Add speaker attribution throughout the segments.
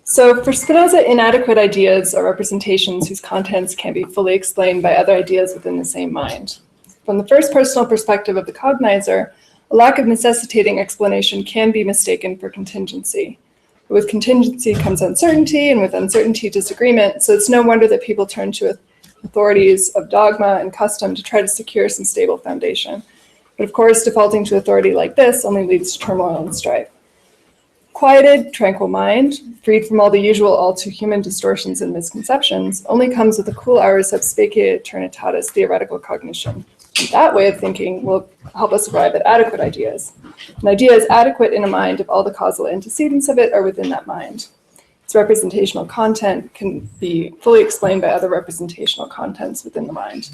Speaker 1: So for Spinoza, inadequate ideas are representations whose contents can be fully explained by other ideas within the same mind. From the first personal perspective of the cognizer, a lack of necessitating explanation can be mistaken for contingency. But with contingency comes uncertainty, and with uncertainty, disagreement, so it's no wonder that people turn to authorities of dogma and custom to try to secure some stable foundation. But of course, defaulting to authority like this only leads to turmoil and strife. Quieted, tranquil mind, freed from all the usual all-too-human distortions and misconceptions, only comes with the cool hours of specie eternitatis theoretical cognition. And that way of thinking will help us arrive at adequate ideas. An idea is adequate in a mind if all the causal antecedents of it are within that mind. Its representational content can be fully explained by other representational contents within the mind.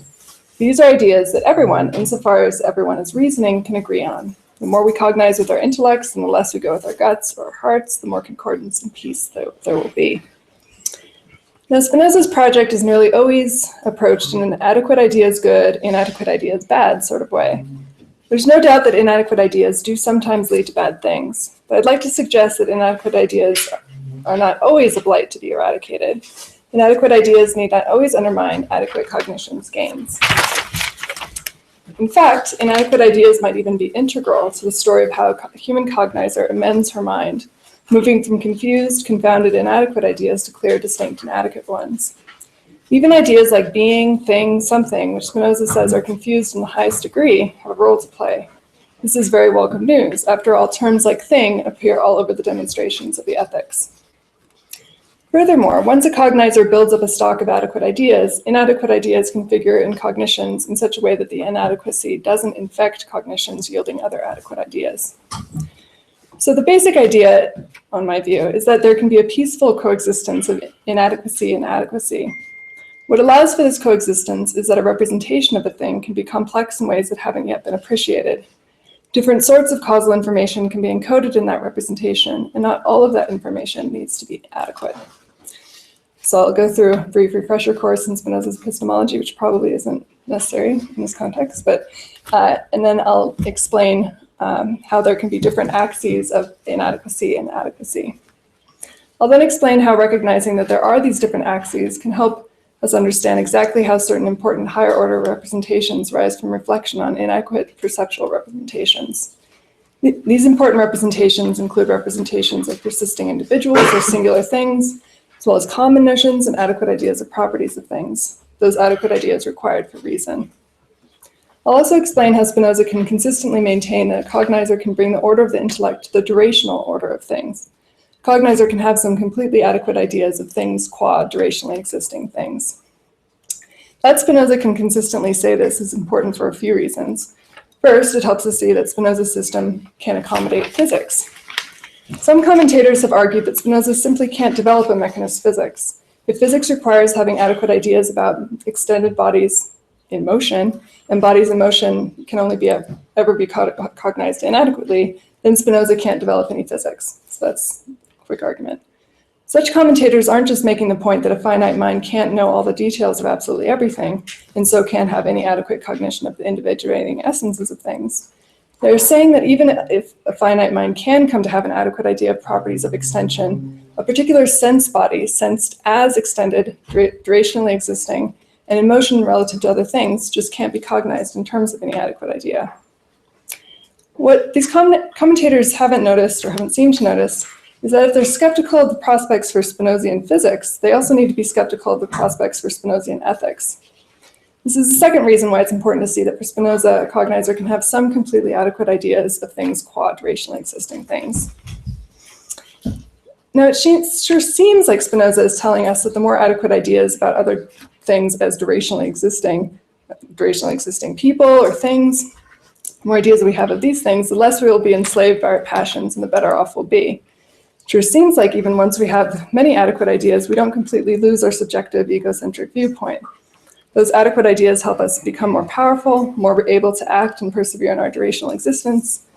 Speaker 1: These are ideas that everyone, insofar as everyone is reasoning, can agree on. The more we cognize with our intellects and the less we go with our guts or our hearts, the more concordance and peace there will be. Now, Spinoza's project is nearly always approached in an adequate ideas good, inadequate ideas bad sort of way. There's no doubt that inadequate ideas do sometimes lead to bad things, but I'd like to suggest that inadequate ideas are not always a blight to be eradicated. Inadequate ideas need not always undermine adequate cognition's gains. In fact, inadequate ideas might even be integral to the story of how a human cognizer amends her mind, moving from confused, confounded, inadequate ideas to clear, distinct, and adequate ones. Even ideas like being, thing, something, which Spinoza says are confused in the highest degree, have a role to play. This is very welcome news. After all, terms like thing appear all over the demonstrations of the ethics. Furthermore, once a cognizer builds up a stock of adequate ideas, inadequate ideas can figure in cognitions in such a way that the inadequacy doesn't infect cognitions yielding other adequate ideas. So the basic idea, on my view, is that there can be a peaceful coexistence of inadequacy and adequacy. What allows for this coexistence is that a representation of a thing can be complex in ways that haven't yet been appreciated. Different sorts of causal information can be encoded in that representation, and not all of that information needs to be adequate. So I'll go through a brief refresher course in Spinoza's epistemology, which probably isn't necessary in this context, but and then I'll explain how there can be different axes of inadequacy and adequacy. I'll then explain how recognizing that there are these different axes can help us understand exactly how certain important higher order representations rise from reflection on inadequate perceptual representations. These important representations include representations of persisting individuals or singular things, as well as common notions and adequate ideas of properties of things, those adequate ideas required for reason. I'll also explain how Spinoza can consistently maintain that a cognizer can bring the order of the intellect to the durational order of things. A cognizer can have some completely adequate ideas of things qua durationally existing things. That Spinoza can consistently say this is important for a few reasons. First, it helps us see that Spinoza's system can accommodate physics. Some commentators have argued that Spinoza simply can't develop a mechanism physics. If physics requires having adequate ideas about extended bodies in motion, and bodies in motion can only ever be cognized inadequately, then Spinoza can't develop any physics. So that's a quick argument. Such commentators aren't just making the point that a finite mind can't know all the details of absolutely everything, and so can't have any adequate cognition of the individuating essences of things. They're saying that even if a finite mind can come to have an adequate idea of properties of extension, a particular sense body, sensed as extended, durationally existing, and in motion relative to other things, just can't be cognized in terms of any adequate idea. What these commentators haven't noticed or haven't seemed to notice is that if they're skeptical of the prospects for Spinozian physics, they also need to be skeptical of the prospects for Spinozian ethics. This is the second reason why it's important to see that for Spinoza, a cognizer can have some completely adequate ideas of things qua durationally existing things. Now, it sure seems like Spinoza is telling us that the more adequate ideas about other things as durationally existing people or things, the more ideas we have of these things, the less we will be enslaved by our passions and the better off we'll be. It sure seems like even once we have many adequate ideas, we don't completely lose our subjective egocentric viewpoint. Those adequate ideas help us become more powerful, more able to act and persevere in our durational existence.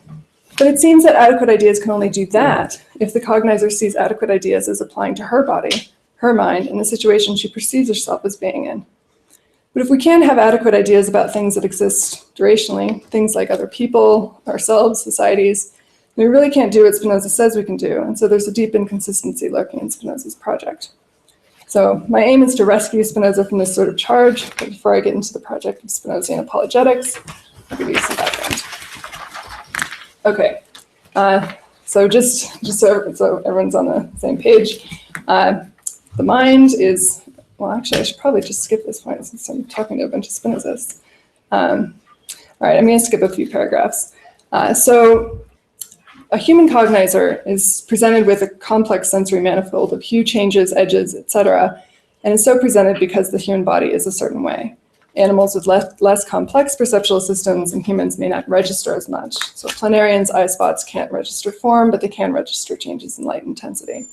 Speaker 1: But it seems that adequate ideas can only do that if the cognizer sees adequate ideas as applying to her body, her mind, and the situation she perceives herself as being in. But if we can't have adequate ideas about things that exist durationally, things like other people, ourselves, societies, We really can't do what Spinoza says we can do, and so there's a deep inconsistency lurking in Spinoza's project. So my aim is to rescue Spinoza from this sort of charge, but before I get into the project of Spinozian apologetics, I'll give you some background. Okay, so just so everyone's on the same page, the mind is, well, actually, I should probably just skip this point since I'm talking to a bunch of Spinozists. All right, I'm going to skip a few paragraphs. So a human cognizer is presented with a complex sensory manifold of hue changes, edges, etc., and is so presented because the human body is a certain way. Animals with less complex perceptual systems and humans may not register as much. So planarians' eye spots can't register form, but they can register changes in light intensity.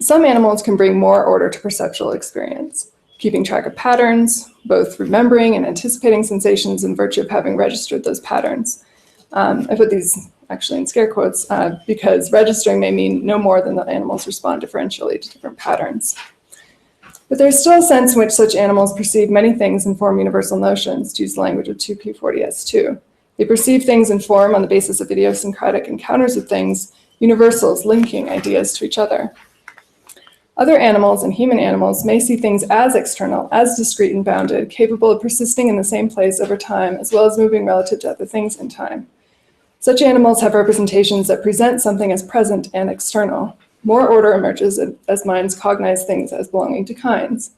Speaker 1: Some animals can bring more order to perceptual experience, keeping track of patterns, both remembering and anticipating sensations in virtue of having registered those patterns. I put these actually in scare quotes because registering may mean no more than the animals respond differentially to different patterns. But there's still a sense in which such animals perceive many things and form universal notions, to use the language of 2P40S2. They perceive things and form on the basis of idiosyncratic encounters with things, universals linking ideas to each other. Other animals and human animals may see things as external, as discrete and bounded, capable of persisting in the same place over time, as well as moving relative to other things in time. Such animals have representations that present something as present and external. More order emerges as minds cognize things as belonging to kinds.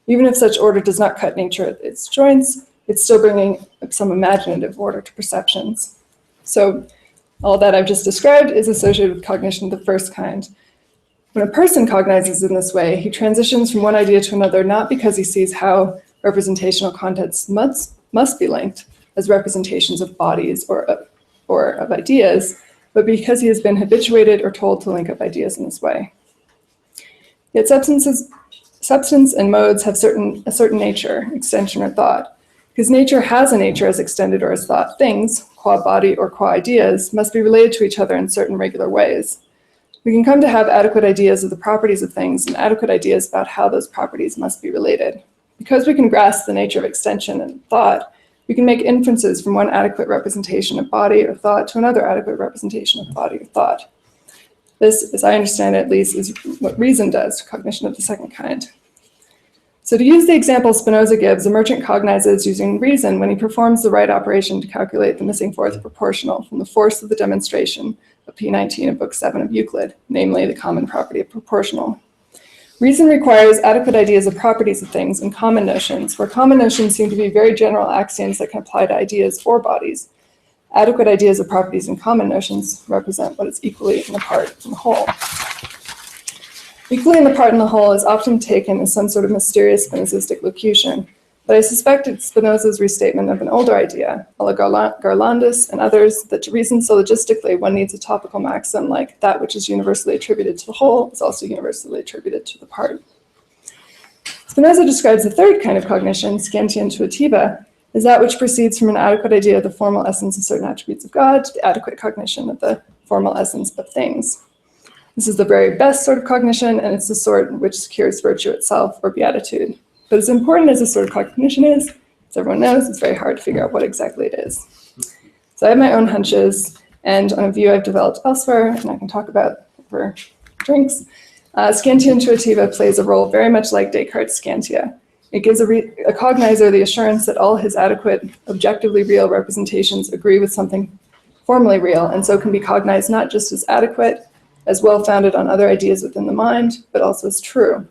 Speaker 1: Even if such order does not cut nature at its joints, it's still bringing some imaginative order to perceptions. So all that I've just described is associated with cognition of the first kind. When a person cognizes in this way, he transitions from one idea to another, not because he sees how representational contents must be linked as representations of bodies or of ideas, but because he has been habituated or told to link up ideas in this way. Yet substance and modes have a certain nature, extension or thought. Because nature has a nature as extended or as thought, things, qua body or qua ideas, must be related to each other in certain regular ways. We can come to have adequate ideas of the properties of things and adequate ideas about how those properties must be related. Because we can grasp the nature of extension and thought, we can make inferences from one adequate representation of body or thought to another adequate representation of body or thought. This, as I understand it at least, is what reason does to cognition of the second kind. So to use the example Spinoza gives, a merchant cognizes using reason when he performs the right operation to calculate the missing fourth proportional from the force of the demonstration of P19 of Book 7 of Euclid, namely the common property of proportional. Reason requires adequate ideas of properties of things and common notions, where common notions seem to be very general axioms that can apply to ideas or bodies. Adequate ideas of properties and common notions represent what is equally in the part and the whole. Equally in the part and the whole is often taken as some sort of mysterious Spinozistic locution, but I suspect it's Spinoza's restatement of an older idea, a la Garlandus and others, that to reason syllogistically, one needs a topical maxim like that which is universally attributed to the whole is also universally attributed to the part. Spinoza describes the third kind of cognition, scientia intuitiva, as that which proceeds from an adequate idea of the formal essence of certain attributes of God to the adequate cognition of the formal essence of things. This is the very best sort of cognition, and it's the sort which secures virtue itself or beatitude. But as important as this sort of cognition is, as everyone knows, it's very hard to figure out what exactly it is. So I have my own hunches, and on a view I've developed elsewhere, and I can talk about over drinks, scientia intuitiva plays a role very much like Descartes' scientia. It gives a cognizer the assurance that all his adequate, objectively real representations agree with something formally real, and so can be cognized not just as adequate, as well-founded on other ideas within the mind, but also as true.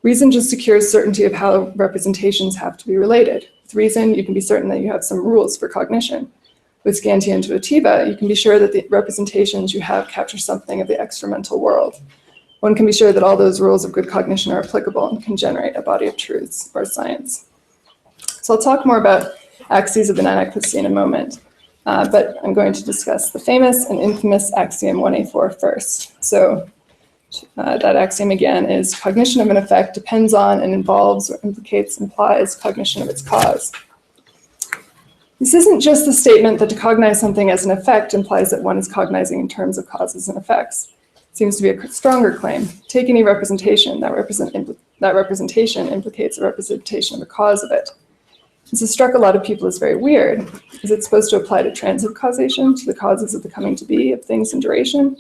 Speaker 1: Reason just secures certainty of how representations have to be related. With reason, you can be certain that you have some rules for cognition. With scientia intuitiva, you can be sure that the representations you have capture something of the extramental world. One can be sure that all those rules of good cognition are applicable and can generate a body of truths or science. So I'll talk more about axes of inadequacy in a moment, but I'm going to discuss the famous and infamous axiom 1A4 first. So that axiom again is cognition of an effect depends on and involves or implies cognition of its cause. This isn't just the statement that to cognize something as an effect implies that one is cognizing in terms of causes and effects. It seems to be a stronger claim. Take any representation, that representation implicates a representation of the cause of it. This has struck a lot of people as very weird. Is it supposed to apply to transitive causation, to the causes of the coming to be of things in duration?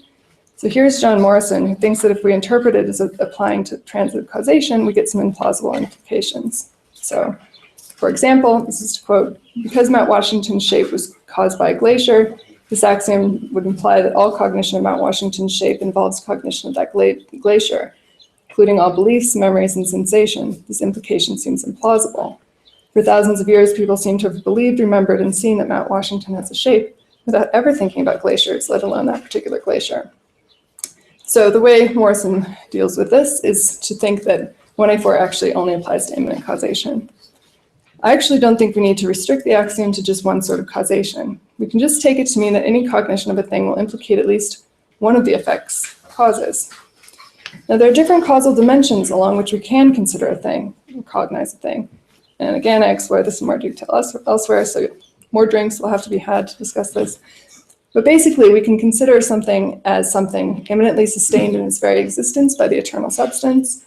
Speaker 1: So here's John Morrison, who thinks that if we interpret it as applying to transitive causation, we get some implausible implications. So, for example, this is to quote, because Mount Washington's shape was caused by a glacier, this axiom would imply that all cognition of Mount Washington's shape involves cognition of that glacier, including all beliefs, memories, and sensation. This implication seems implausible. For thousands of years, people seem to have believed, remembered, and seen that Mount Washington has a shape without ever thinking about glaciers, let alone that particular glacier. So the way Morrison deals with this is to think that 1A4 actually only applies to immanent causation. I actually don't think we need to restrict the axiom to just one sort of causation. We can just take it to mean that any cognition of a thing will implicate at least one of the effects causes. Now, there are different causal dimensions along which we can consider a thing, or cognize a thing. And again, I explore this in more detail elsewhere, so more drinks will have to be had to discuss this. But basically, we can consider something as something immanently sustained in its very existence by the eternal substance,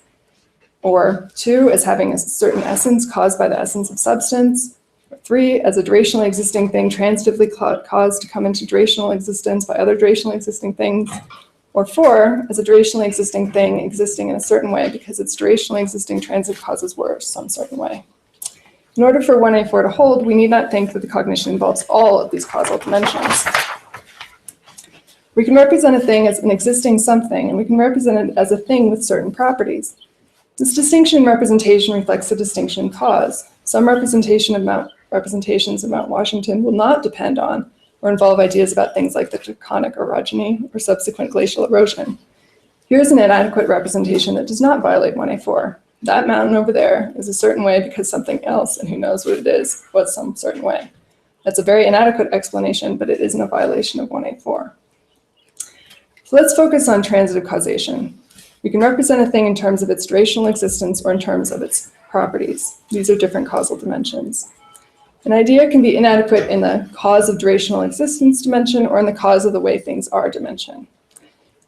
Speaker 1: or 2, as having a certain essence caused by the essence of substance, or 3, as a durationally existing thing transitively caused to come into durational existence by other durationally existing things, or 4, as a durationally existing thing existing in a certain way because its durationally existing transitive causes were some certain way. In order for 1A4 to hold, we need not think that the cognition involves all of these causal dimensions. We can represent a thing as an existing something, and we can represent it as a thing with certain properties. This distinction in representation reflects the distinction in cause. Some representations of Mount Washington will not depend on or involve ideas about things like the tectonic orogeny or subsequent glacial erosion. Here's an inadequate representation that does not violate 1A4. That mountain over there is a certain way because something else, and who knows what it is, was some certain way. That's a very inadequate explanation, but it isn't a violation of 1A4. So let's focus on transitive causation. We can represent a thing in terms of its durational existence or in terms of its properties. These are different causal dimensions. An idea can be inadequate in the cause of durational existence dimension or in the cause of the way things are dimension.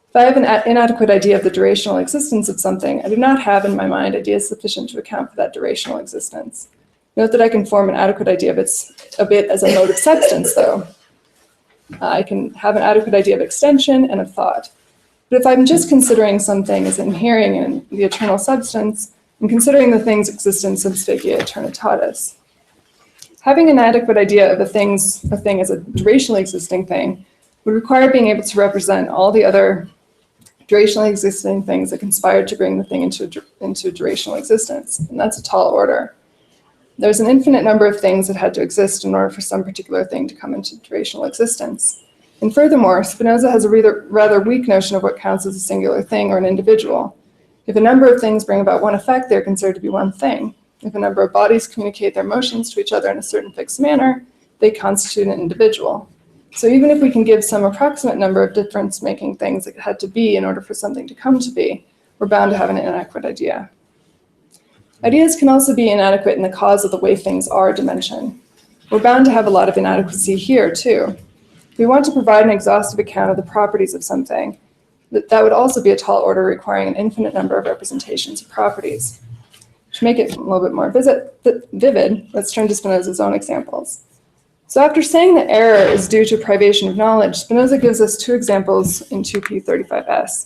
Speaker 1: If I have an inadequate idea of the durational existence of something, I do not have in my mind ideas sufficient to account for that durational existence. Note that I can form an adequate idea of it as a mode of substance, though. I can have an adequate idea of extension and of thought. But if I'm just considering something as inhering in the eternal substance, I'm considering the thing's existence sub specie eternitatis. Having an adequate idea of a thing as a durationally existing thing would require being able to represent all the other durationally existing things that conspired to bring the thing into durational existence, and that's a tall order. There's an infinite number of things that had to exist in order for some particular thing to come into durational existence. And furthermore, Spinoza has a rather weak notion of what counts as a singular thing or an individual. If a number of things bring about one effect, they're considered to be one thing. If a number of bodies communicate their motions to each other in a certain fixed manner, they constitute an individual. So even if we can give some approximate number of difference-making things that had to be in order for something to come to be, we're bound to have an inadequate idea. Ideas can also be inadequate in the cause of the way things are dimension. We're bound to have a lot of inadequacy here, too. If we want to provide an exhaustive account of the properties of something, that would also be a tall order requiring an infinite number of representations of properties. To make it a little bit more vivid, let's turn to Spinoza's own examples. So after saying that error is due to privation of knowledge, Spinoza gives us 2 examples in 2P35S.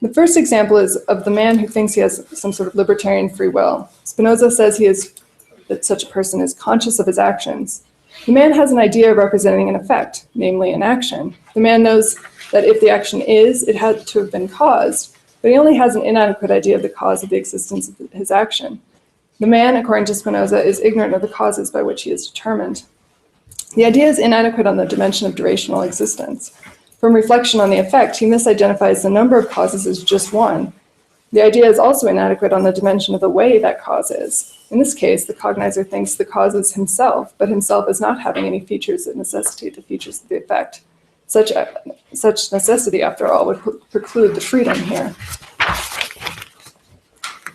Speaker 1: The first example is of the man who thinks he has some sort of libertarian free will. Spinoza says that such a person is conscious of his actions. The man has an idea representing an effect, namely an action. The man knows that if the action it had to have been caused, but he only has an inadequate idea of the cause of the existence of his action. The man, according to Spinoza, is ignorant of the causes by which he is determined. The idea is inadequate on the dimension of durational existence. From reflection on the effect, he misidentifies the number of causes as just one. The idea is also inadequate on the dimension of the way that cause is. In this case, the cognizer thinks the cause is himself, but himself is not having any features that necessitate the features of the effect. Such necessity, after all, would preclude the freedom here.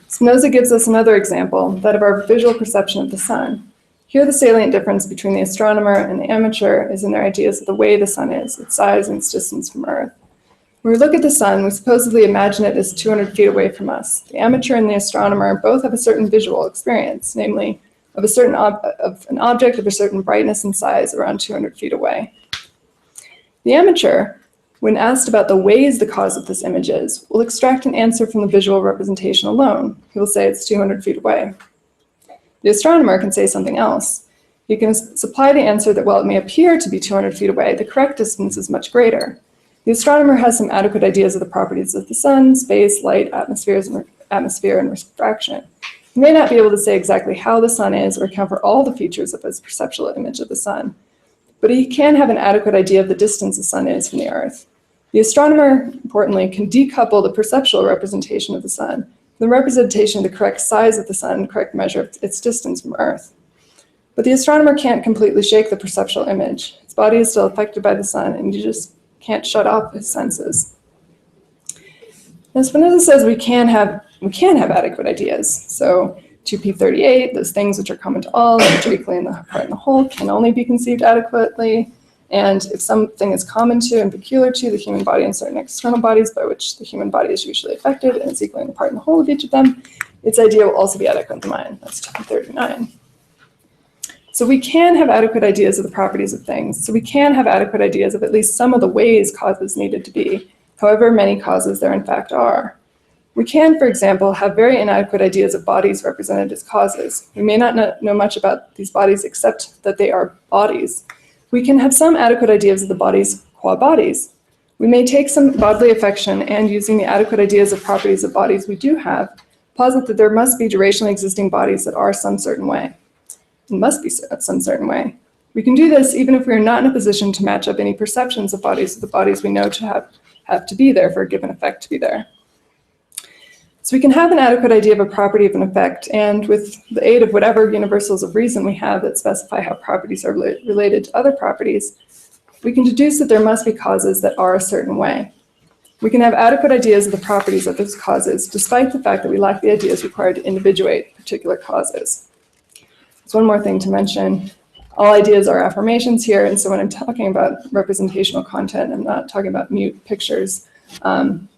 Speaker 1: Spinoza gives us another example, that of our visual perception of the sun. Here, the salient difference between the astronomer and the amateur is in their ideas of the way the sun is, its size and its distance from Earth. When we look at the sun, we supposedly imagine it as 200 feet away from us. The amateur and the astronomer both have a certain visual experience, namely of an object of a certain brightness and size around 200 feet away. The amateur, when asked about the ways the cause of this image is, will extract an answer from the visual representation alone. He will say it's 200 feet away. The astronomer can say something else. He can supply the answer that while it may appear to be 200 feet away, the correct distance is much greater. The astronomer has some adequate ideas of the properties of the sun, space, light, atmosphere, and refraction. He may not be able to say exactly how the sun is or account for all the features of his perceptual image of the sun, but he can have an adequate idea of the distance the sun is from the Earth. The astronomer, importantly, can decouple the perceptual representation of the sun from the representation of the correct size of the sun and correct measure of its distance from Earth. But the astronomer can't completely shake the perceptual image. His body is still affected by the sun, and you just can't shut off his senses. Now, Spinoza says we can have adequate ideas. So 2p38, those things which are common to all, which are equally in the part and the whole, can only be conceived adequately. And if something is common to and peculiar to the human body and certain external bodies by which the human body is usually affected, and it's equally in the part and the whole of each of them, its idea will also be adequate to mine. That's 2p39. So we can have adequate ideas of the properties of things. So we can have adequate ideas of at least some of the ways causes needed to be, however many causes there in fact are. We can, for example, have very inadequate ideas of bodies represented as causes. We may not know much about these bodies except that they are bodies. We can have some adequate ideas of the bodies qua bodies. We may take some bodily affection and, using the adequate ideas of properties of bodies we do have, posit that there must be durationally existing bodies that are some certain way. It must be some certain way. We can do this even if we are not in a position to match up any perceptions of bodies with the bodies we know to have to be there for a given effect to be there. So we can have an adequate idea of a property of an effect, and with the aid of whatever universals of reason we have that specify how properties are related to other properties, we can deduce that there must be causes that are a certain way. We can have adequate ideas of the properties of those causes, despite the fact that we lack the ideas required to individuate particular causes. There's one more thing to mention. All ideas are affirmations here, and so when I'm talking about representational content, I'm not talking about mute pictures. The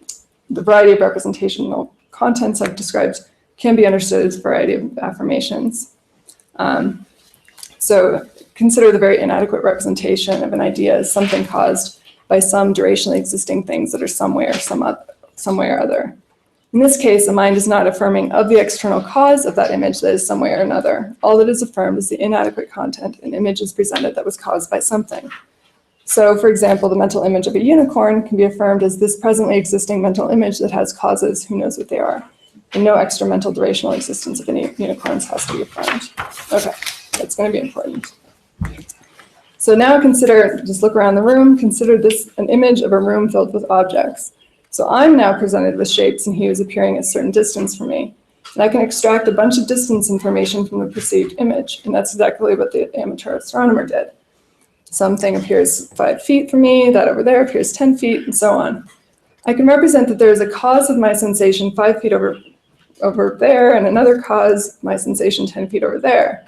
Speaker 1: variety of representational contents I've described can be understood as a variety of affirmations. So consider the very inadequate representation of an idea as something caused by some durationally existing things that are some way or other. In this case, a mind is not affirming of the external cause of that image that is some way or another. All that is affirmed is the inadequate content an image is presented that was caused by something. So, for example, the mental image of a unicorn can be affirmed as this presently existing mental image that has causes, who knows what they are. And no extra mental durational existence of any unicorns has to be affirmed. Okay, that's going to be important. So now just look around the room, consider this an image of a room filled with objects. So I'm now presented with shapes and hues appearing at a certain distance from me. And I can extract a bunch of distance information from the perceived image. And that's exactly what the amateur astronomer did. Something appears 5 feet from me, that over there appears 10 feet, and so on. I can represent that there is a cause of my sensation 5 feet over there, and another cause of my sensation 10 feet over there.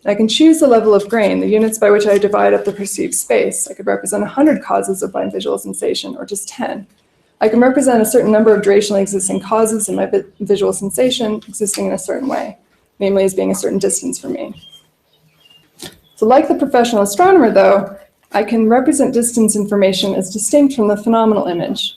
Speaker 1: I can choose the level of grain, the units by which I divide up the perceived space. I could represent 100 causes of my visual sensation, or just 10. I can represent a certain number of durationally existing causes in my visual sensation existing in a certain way, namely as being a certain distance from me. So like the professional astronomer, though, I can represent distance information as distinct from the phenomenal image,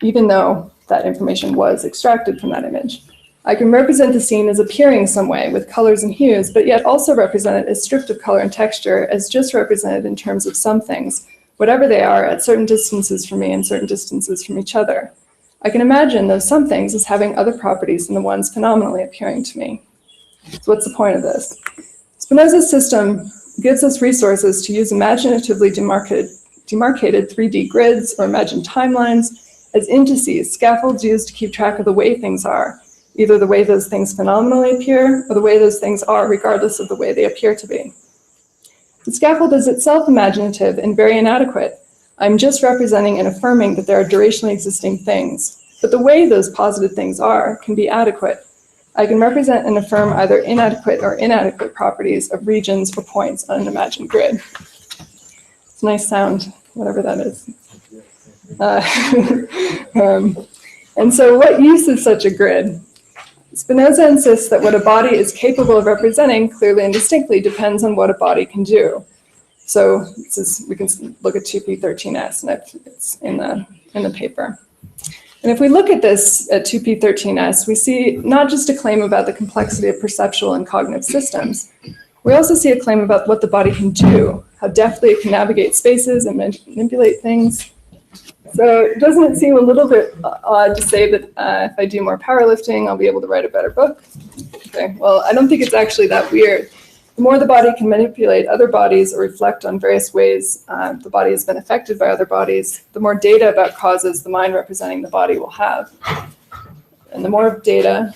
Speaker 1: even though that information was extracted from that image. I can represent the scene as appearing some way with colors and hues, but yet also represent it as stripped of color and texture, as just represented in terms of some things, whatever they are, at certain distances from me and certain distances from each other. I can imagine those some things as having other properties than the ones phenomenally appearing to me. So what's the point of this? Spinoza's system gives us resources to use imaginatively demarcated 3D grids or imagined timelines as indices, scaffolds used to keep track of the way things are, either the way those things phenomenally appear or the way those things are regardless of the way they appear to be. The scaffold is itself imaginative and very inadequate. I'm just representing and affirming that there are durationally existing things, but the way those posited things are can be adequate. I can represent and affirm either inadequate or inadequate properties of regions or points on an imagined grid. It's a nice sound, whatever that is. And so what use is such a grid? Spinoza insists that what a body is capable of representing clearly and distinctly depends on what a body can do. So we can look at 2p13s, and it's in the paper. And if we look at this at 2p13s, we see not just a claim about the complexity of perceptual and cognitive systems. We also see a claim about what the body can do, how deftly it can navigate spaces and manipulate things. So doesn't it seem a little bit odd to say that if I do more powerlifting, I'll be able to write a better book? Okay, well, I don't think it's actually that weird. The more the body can manipulate other bodies or reflect on various ways the body has been affected by other bodies, the more data about causes the mind representing the body will have. And the more data...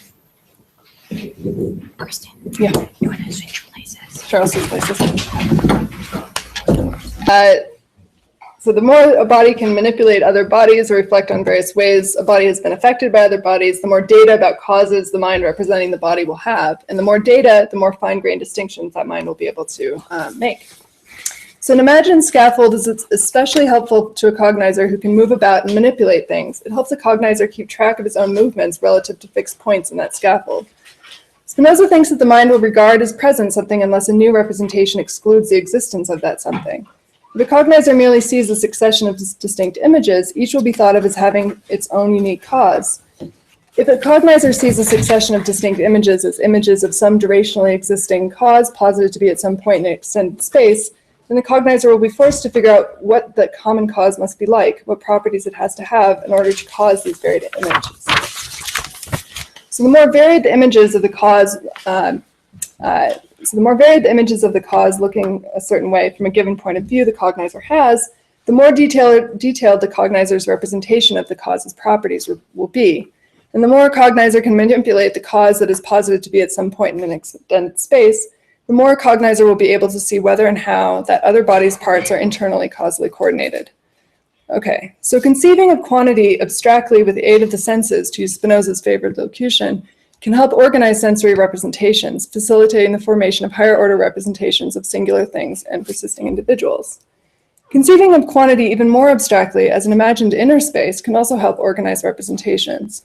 Speaker 2: Kristen,
Speaker 1: yeah.
Speaker 2: You want to switch places?
Speaker 1: Sure, I'll switch places. So the more a body can manipulate other bodies or reflect on various ways a body has been affected by other bodies, the more data about causes the mind representing the body will have. And the more data, the more fine-grained distinctions that mind will be able to make. So an imagined scaffold is especially helpful to a cognizer who can move about and manipulate things. It helps a cognizer keep track of his own movements relative to fixed points in that scaffold. Spinoza thinks that the mind will regard as present something unless a new representation excludes the existence of that something. If a cognizer merely sees a succession of distinct images, each will be thought of as having its own unique cause. If a cognizer sees a succession of distinct images as images of some durationally existing cause posited to be at some point in extended space, then the cognizer will be forced to figure out what the common cause must be like, what properties it has to have in order to cause these varied images. So the more varied the images of the cause, looking a certain way from a given point of view the cognizer has, the more detailed the cognizer's representation of the cause's properties will be. And the more a cognizer can manipulate the cause that is posited to be at some point in an extended space, the more a cognizer will be able to see whether and how that other body's parts are internally causally coordinated. Okay, so conceiving of quantity abstractly with the aid of the senses, to use Spinoza's favorite locution, can help organize sensory representations, facilitating the formation of higher order representations of singular things and persisting individuals. Conceiving of quantity even more abstractly as an imagined inner space can also help organize representations.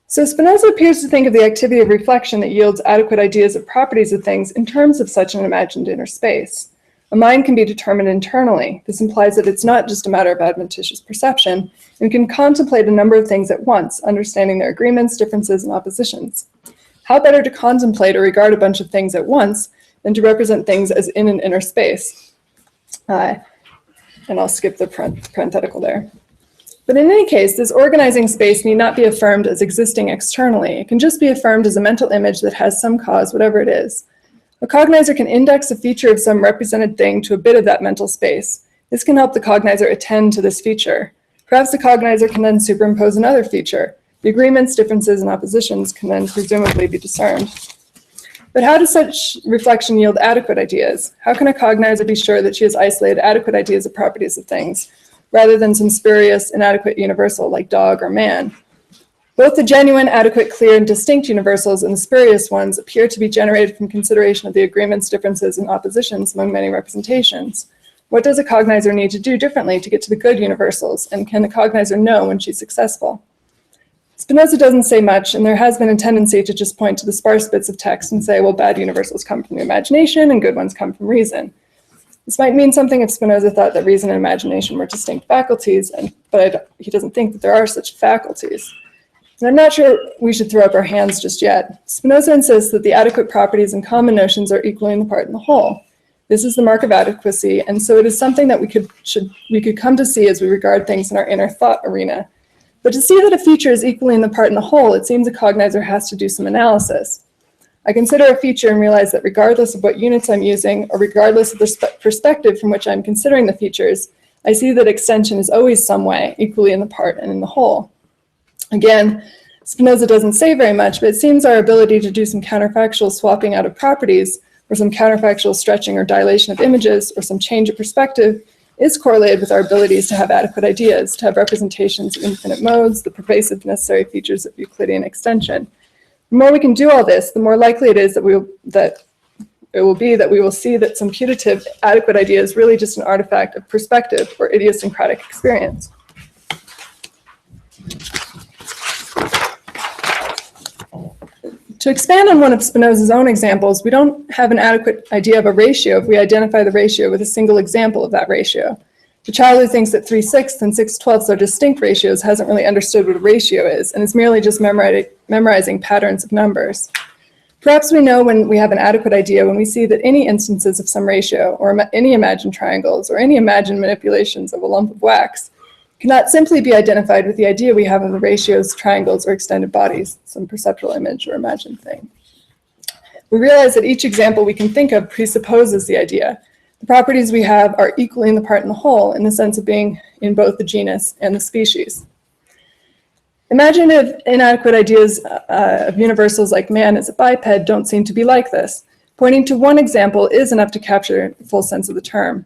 Speaker 1: So Spinoza appears to think of the activity of reflection that yields adequate ideas of properties of things in terms of such an imagined inner space. A mind can be determined internally. This implies that it's not just a matter of adventitious perception, and can contemplate a number of things at once, understanding their agreements, differences, and oppositions. How better to contemplate or regard a bunch of things at once than to represent things as in an inner space? And I'll skip the parenthetical there. But in any case, this organizing space need not be affirmed as existing externally. It can just be affirmed as a mental image that has some cause, whatever it is. A cognizer can index a feature of some represented thing to a bit of that mental space. This can help the cognizer attend to this feature. Perhaps the cognizer can then superimpose another feature. The agreements, differences, and oppositions can then presumably be discerned. But how does such reflection yield adequate ideas? How can a cognizer be sure that she has isolated adequate ideas of properties of things, rather than some spurious, inadequate universal like dog or man? Both the genuine, adequate, clear, and distinct universals and the spurious ones appear to be generated from consideration of the agreements, differences, and oppositions among many representations. What does a cognizer need to do differently to get to the good universals, and can the cognizer know when she's successful? Spinoza doesn't say much, and there has been a tendency to just point to the sparse bits of text and say, well, bad universals come from the imagination and good ones come from reason. This might mean something if Spinoza thought that reason and imagination were distinct faculties, but he doesn't think that there are such faculties. And I'm not sure we should throw up our hands just yet. Spinoza insists that the adequate properties and common notions are equally in the part in the whole. This is the mark of adequacy, and so it is something that we could come to see as we regard things in our inner thought arena. But to see that a feature is equally in the part in the whole, it seems a cognizer has to do some analysis. I consider a feature and realize that regardless of what units I'm using, or regardless of the perspective from which I'm considering the features, I see that extension is always some way, equally in the part and in the whole. Again, Spinoza doesn't say very much, but it seems our ability to do some counterfactual swapping out of properties, or some counterfactual stretching or dilation of images, or some change of perspective, is correlated with our abilities to have adequate ideas, to have representations of infinite modes, the pervasive necessary features of Euclidean extension. The more we can do all this, the more likely it is that we will see that some putative adequate idea is really just an artifact of perspective or idiosyncratic experience. To expand on one of Spinoza's own examples, we don't have an adequate idea of a ratio if we identify the ratio with a single example of that ratio. The child who thinks that 3/6 and 6/12 are distinct ratios hasn't really understood what a ratio is and is merely just memorizing patterns of numbers. Perhaps we know when we have an adequate idea when we see that any instances of some ratio, or any imagined triangles, or any imagined manipulations of a lump of wax cannot simply be identified with the idea we have of the ratios, triangles, or extended bodies, some perceptual image or imagined thing. We realize that each example we can think of presupposes the idea. The properties we have are equally in the part and the whole in the sense of being in both the genus and the species. Imaginative, inadequate ideas of universals like man as a biped don't seem to be like this. Pointing to one example is enough to capture the full sense of the term.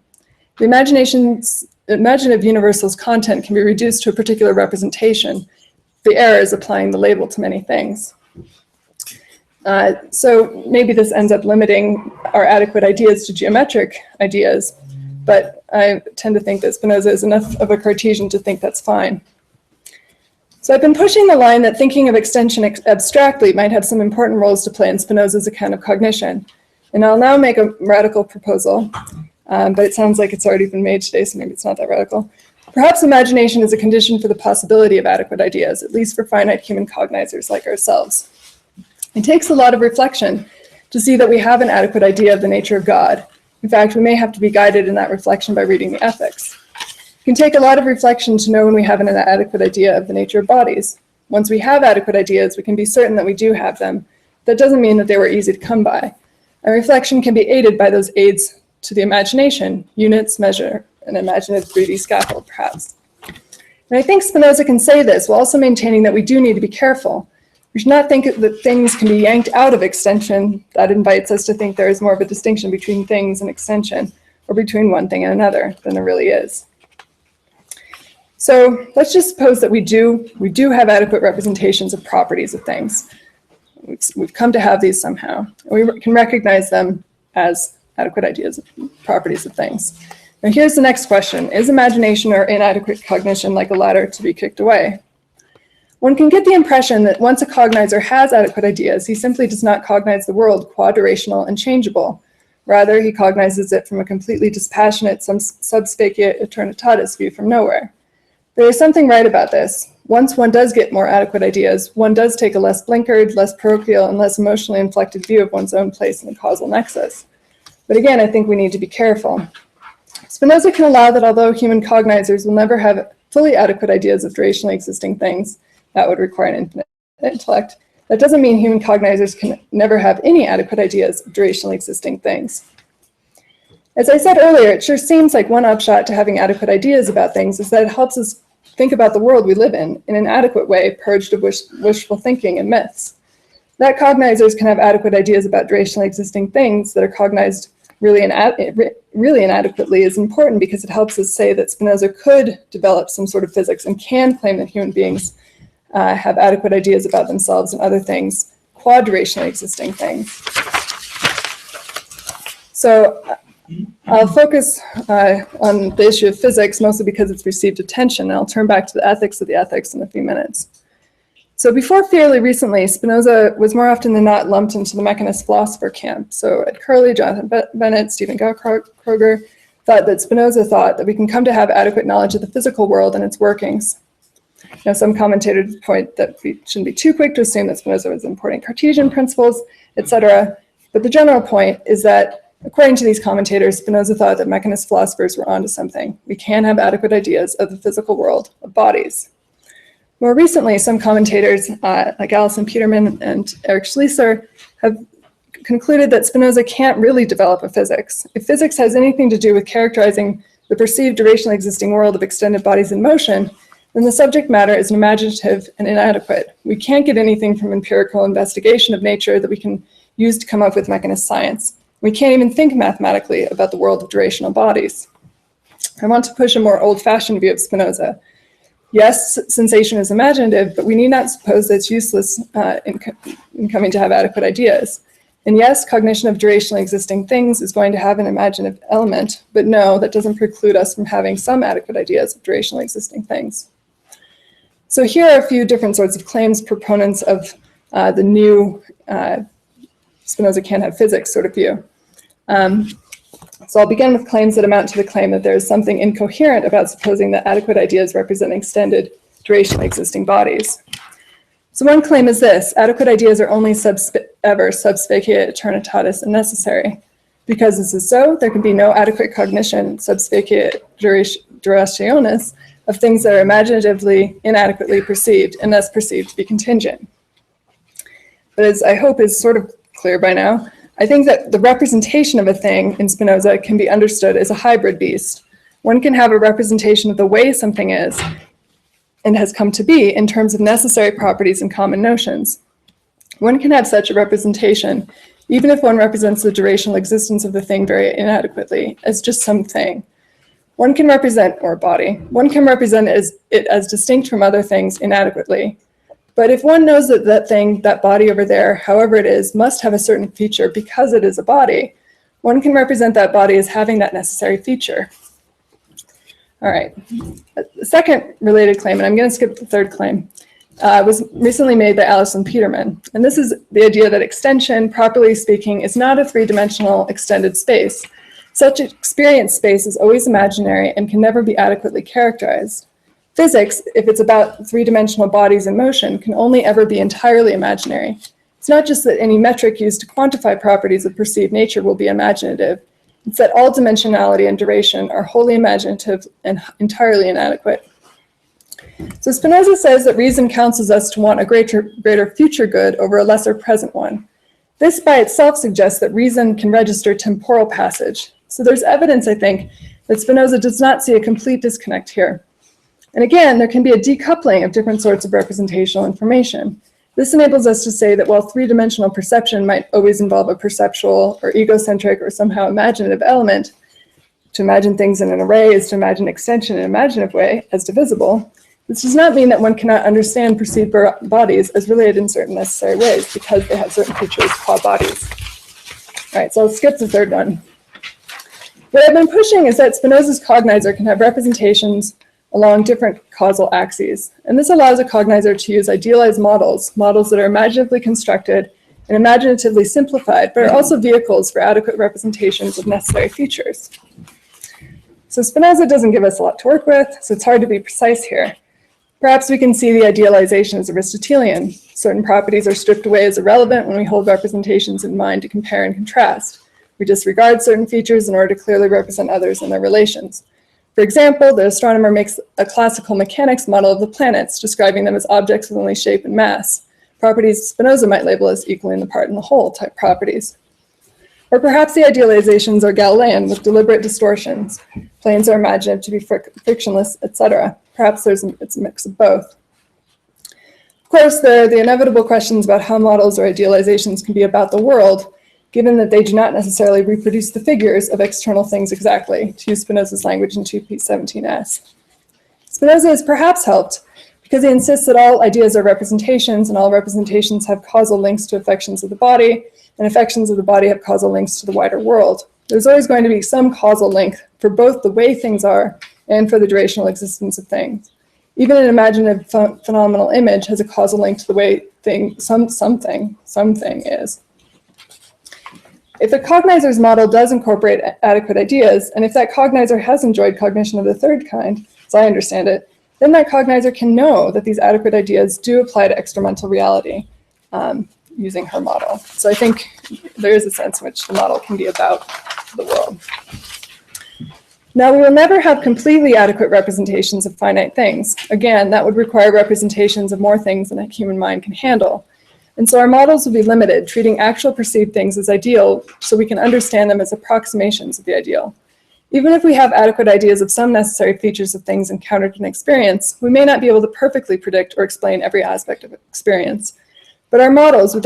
Speaker 1: The imaginative universal's content can be reduced to a particular representation. The error is applying the label to many things. So maybe this ends up limiting our adequate ideas to geometric ideas, but I tend to think that Spinoza is enough of a Cartesian to think that's fine. So I've been pushing the line that thinking of extension abstractly might have some important roles to play in Spinoza's account of cognition. And I'll now make a radical proposal, but it sounds like it's already been made today, so maybe it's not that radical. Perhaps imagination is a condition for the possibility of adequate ideas, at least for finite human cognizers like ourselves. It takes a lot of reflection to see that we have an adequate idea of the nature of God. In fact, we may have to be guided in that reflection by reading the ethics. It can take a lot of reflection to know when we have an adequate idea of the nature of bodies. Once we have adequate ideas, we can be certain that we do have them. That doesn't mean that they were easy to come by. And reflection can be aided by those aids to the imagination, units, measure, an imaginative 3D scaffold, perhaps. And I think Spinoza can say this while also maintaining that we do need to be careful. We should not think that things can be yanked out of extension. That invites us to think there is more of a distinction between things and extension, or between one thing and another, than there really is. So let's just suppose that we do have adequate representations of properties of things. We've come to have these somehow, and we can recognize them as adequate ideas of properties of things. Now here's the next question. Is imagination or inadequate cognition like a ladder to be kicked away? One can get the impression that once a cognizer has adequate ideas, he simply does not cognize the world quadurational and changeable. Rather, he cognizes it from a completely dispassionate subspacia eternitatis view from nowhere. There is something right about this. Once one does get more adequate ideas, one does take a less blinkered, less parochial, and less emotionally inflected view of one's own place in the causal nexus. But again, I think we need to be careful. Spinoza can allow that although human cognizers will never have fully adequate ideas of durationally existing things, that would require an infinite intellect, that doesn't mean human cognizers can never have any adequate ideas of durationally existing things. As I said earlier, it sure seems like one upshot to having adequate ideas about things is that it helps us think about the world we live in an adequate way, purged of wishful thinking and myths. That cognizers can have adequate ideas about durationally existing things that are cognized really inadequately is important because it helps us say that Spinoza could develop some sort of physics and can claim that human beings have adequate ideas about themselves and other things, quadurationally existing things. So I'll focus on the issue of physics mostly because it's received attention, and I'll turn back to the ethics of the ethics in a few minutes. So before fairly recently, Spinoza was more often than not lumped into the mechanist philosopher camp. So Ed Curley, Jonathan Bennett, Stephen Gaukroger thought that Spinoza thought that we can come to have adequate knowledge of the physical world and its workings. Now, some commentators point that we shouldn't be too quick to assume that Spinoza was importing Cartesian principles, etc. But the general point is that, according to these commentators, Spinoza thought that mechanist philosophers were onto something. We can have adequate ideas of the physical world of bodies. More recently, some commentators, like Alison Peterman and Eric Schließer, have concluded that Spinoza can't really develop a physics. If physics has anything to do with characterizing the perceived durationally existing world of extended bodies in motion, then the subject matter is imaginative and inadequate. We can't get anything from empirical investigation of nature that we can use to come up with mechanist science. We can't even think mathematically about the world of durational bodies. I want to push a more old-fashioned view of Spinoza. Yes, sensation is imaginative, but we need not suppose that it's useless in coming to have adequate ideas. And yes, cognition of durationally existing things is going to have an imaginative element, but no, that doesn't preclude us from having some adequate ideas of durationally existing things. So here are a few different sorts of claims proponents of the new Spinoza can't have physics sort of view. So I'll begin with claims that amount to the claim that there is something incoherent about supposing that adequate ideas represent extended duration existing bodies. So one claim is this: adequate ideas are only ever sub specie eternitatis and necessary. Because this is so, there can be no adequate cognition sub specie durationis of things that are imaginatively inadequately perceived and thus perceived to be contingent. But as I hope is sort of clear by now, I think that the representation of a thing in Spinoza can be understood as a hybrid beast. One can have a representation of the way something is and has come to be in terms of necessary properties and common notions. One can have such a representation even if one represents the durational existence of the thing very inadequately as just something. One can represent, or body, one can represent it as distinct from other things inadequately. But if one knows that that thing, that body over there, however it is, must have a certain feature because it is a body, one can represent that body as having that necessary feature. All right, the second related claim, and I'm going to skip the third claim, was recently made by Alison Peterman. And this is the idea that extension, properly speaking, is not a three-dimensional extended space. Such experience space is always imaginary and can never be adequately characterized. Physics, if it's about three-dimensional bodies in motion, can only ever be entirely imaginary. It's not just that any metric used to quantify properties of perceived nature will be imaginative. It's that all dimensionality and duration are wholly imaginative and entirely inadequate. So Spinoza says that reason counsels us to want a greater future good over a lesser present one. This by itself suggests that reason can register temporal passage. So there's evidence, I think, that Spinoza does not see a complete disconnect here. And again, there can be a decoupling of different sorts of representational information. This enables us to say that while three-dimensional perception might always involve a perceptual or egocentric or somehow imaginative element, to imagine things in an array is to imagine extension in an imaginative way as divisible, this does not mean that one cannot understand perceived bodies as related in certain necessary ways because they have certain features qua bodies. All right, so I'll skip the third one. What I've been pushing is that Spinoza's cognizer can have representations along different causal axes. And this allows a cognizer to use idealized models that are imaginatively constructed and imaginatively simplified, but are also vehicles for adequate representations of necessary features. So Spinoza doesn't give us a lot to work with, so it's hard to be precise here. Perhaps we can see the idealization as Aristotelian. Certain properties are stripped away as irrelevant when we hold representations in mind to compare and contrast. We disregard certain features in order to clearly represent others and their relations. For example, the astronomer makes a classical mechanics model of the planets, describing them as objects with only shape and mass, properties Spinoza might label as equaling the part and the whole type properties. Or perhaps the idealizations are Galilean with deliberate distortions. Planes are imagined to be frictionless, etc. Perhaps it's a mix of both. Of course, there are the inevitable questions about how models or idealizations can be about the world, given that they do not necessarily reproduce the figures of external things exactly, to use Spinoza's language in 2p17s. Spinoza is perhaps helped because he insists that all ideas are representations and all representations have causal links to affections of the body, and affections of the body have causal links to the wider world. There's always going to be some causal link for both the way things are and for the durational existence of things. Even an imaginative phenomenal image has a causal link to the way something is. If a cognizer's model does incorporate adequate ideas, and if that cognizer has enjoyed cognition of the third kind, as I understand it, then that cognizer can know that these adequate ideas do apply to extramental reality using her model. So I think there is a sense in which the model can be about the world. Now, we will never have completely adequate representations of finite things. Again, that would require representations of more things than a human mind can handle. And so our models will be limited, treating actual perceived things as ideal so we can understand them as approximations of the ideal. Even if we have adequate ideas of some necessary features of things encountered in experience, we may not be able to perfectly predict or explain every aspect of experience. But our models, with